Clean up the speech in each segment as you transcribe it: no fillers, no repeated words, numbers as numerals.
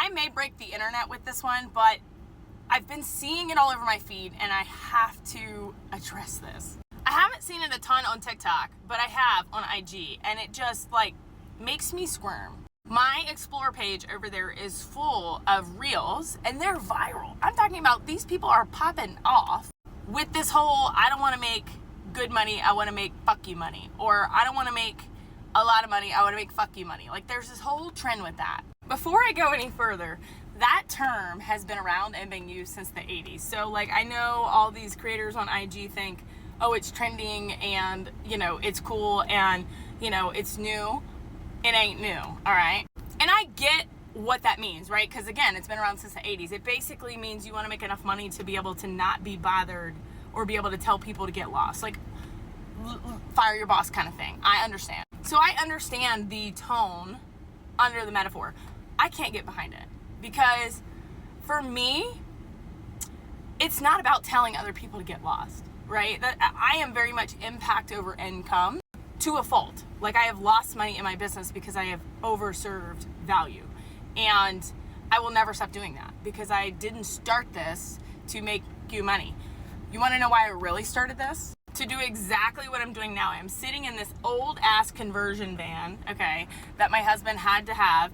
I may break the internet with this one, but I've been seeing it all over my feed and I have to address this. I haven't seen it a ton on TikTok, but I have on IG, and it just like makes me squirm. My Explore page over there is full of reels and they're viral. I'm talking about these people are popping off with this whole, I don't want to make good money, I want to make fuck you money. Or I don't want to make a lot of money, I want to make fuck you money. Like there's this whole trend with that. Before I go any further, that term has been around and been used since the 80s. So like I know all these creators on IG think, oh, it's trending and, you know, it's cool and, you know, it's new. It ain't new, all right? And I get what that means, right? Because again, it's been around since the 80s. It basically means you want to make enough money to be able to not be bothered or be able to tell people to get lost. Like fire your boss kind of thing. I understand. So I understand the tone under the metaphor. I can't get behind it because for me, it's not about telling other people to get lost, right? That I am very much impact over income to a fault. Like I have lost money in my business because I have overserved value. And I will never stop doing that because I didn't start this to make you money. You want to know why I really started this? To do exactly what I'm doing now. I'm sitting in this old ass conversion van, okay, that my husband had to have,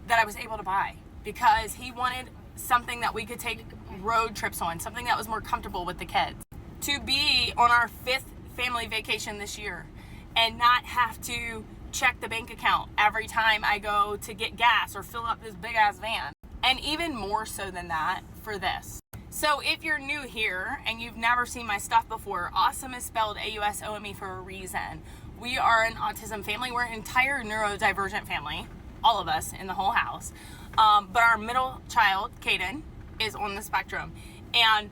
that I was able to buy because he wanted something that we could take road trips on, something that was more comfortable with the kids. To be on our 5th family vacation this year and not have to check the bank account every time I go to get gas or fill up this big ass van. And even more so than that for this. So if you're new here and you've never seen my stuff before, awesome is spelled AUSOME for a reason. We are an autism family. We're an entire neurodivergent family, all of us in the whole house. But our middle child, Caden, is on the spectrum. And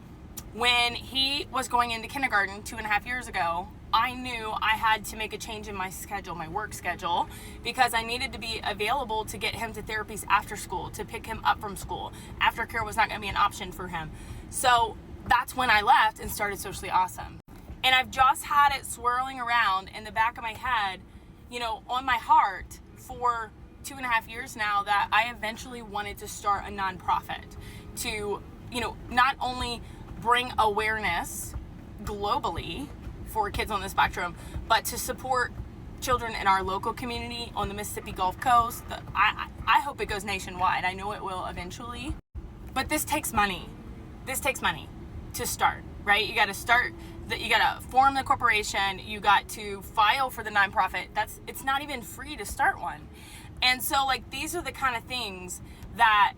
when he was going into kindergarten 2.5 years ago, I knew I had to make a change in my schedule, my work schedule, because I needed to be available to get him to therapies after school, to pick him up from school. Aftercare was not going to be an option for him. So that's when I left and started Socially Awesome. And I've just had it swirling around in the back of my head, you know, on my heart for 2.5 years now that I eventually wanted to start a nonprofit to, you know, not only bring awareness globally for kids on the spectrum, but to support children in our local community on the Mississippi Gulf Coast. I hope it goes nationwide. I know it will eventually, but this takes money. This takes money to start, right? You got to start, you got to form the corporation. You got to file for the nonprofit. It's not even free to start one. And so like, these are the kind of things that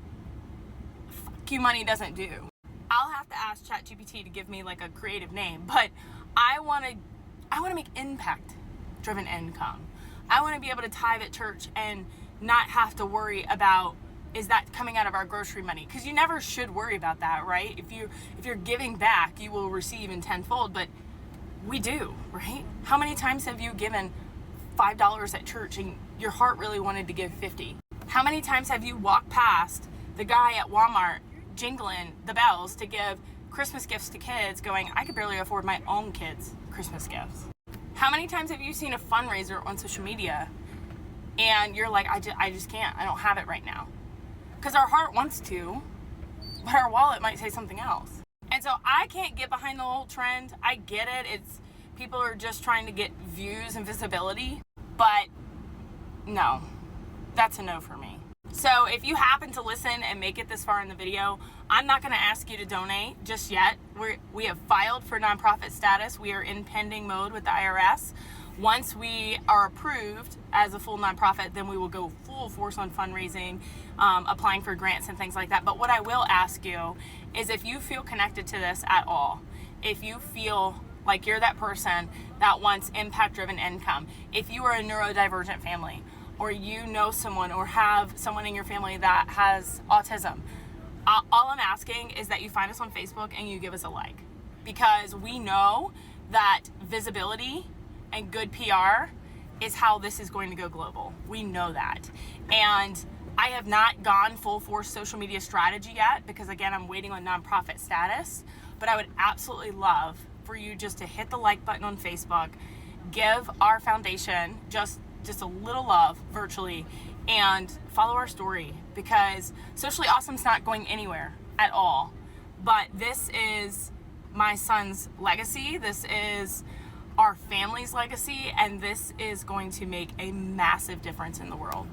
fuck you money doesn't do. I'll have to ask ChatGPT to give me like a creative name, but I want to make impact-driven income. I want to be able to tithe at church and not have to worry about, is that coming out of our grocery money? Because you never should worry about that, right? If you're giving back, you will receive in tenfold, but we do, right? How many times have you given $5 at church and your heart really wanted to give 50? How many times have you walked past the guy at Walmart jingling the bells to give Christmas gifts to kids going, I could barely afford my own kids' Christmas gifts? How many times have you seen a fundraiser on social media and you're like, I just can't, I don't have it right now? Because our heart wants to, but our wallet might say something else. And so I can't get behind the whole trend. I get it. It's people are just trying to get views and visibility, but no, that's a no for me. So if you happen to listen and make it this far in the video, I'm not going to ask you to donate just yet. We have filed for nonprofit status. We are in pending mode with the IRS. Once we are approved as a full nonprofit, then we will go full force on fundraising, applying for grants and things like that. But what I will ask you is if you feel connected to this at all, if you feel like you're that person that wants impact-driven income, if you are a neurodivergent family, or you know someone or have someone in your family that has autism, all I'm asking is that you find us on Facebook and you give us a like, because we know that visibility and good PR is how this is going to go global. We know that. And I have not gone full force social media strategy yet because again, I'm waiting on nonprofit status, but I would absolutely love for you just to hit the like button on Facebook, give our foundation just a little love virtually, and follow our story, because Socially Awesome's not going anywhere at all. But this is my son's legacy. This is our family's legacy, and this is going to make a massive difference in the world.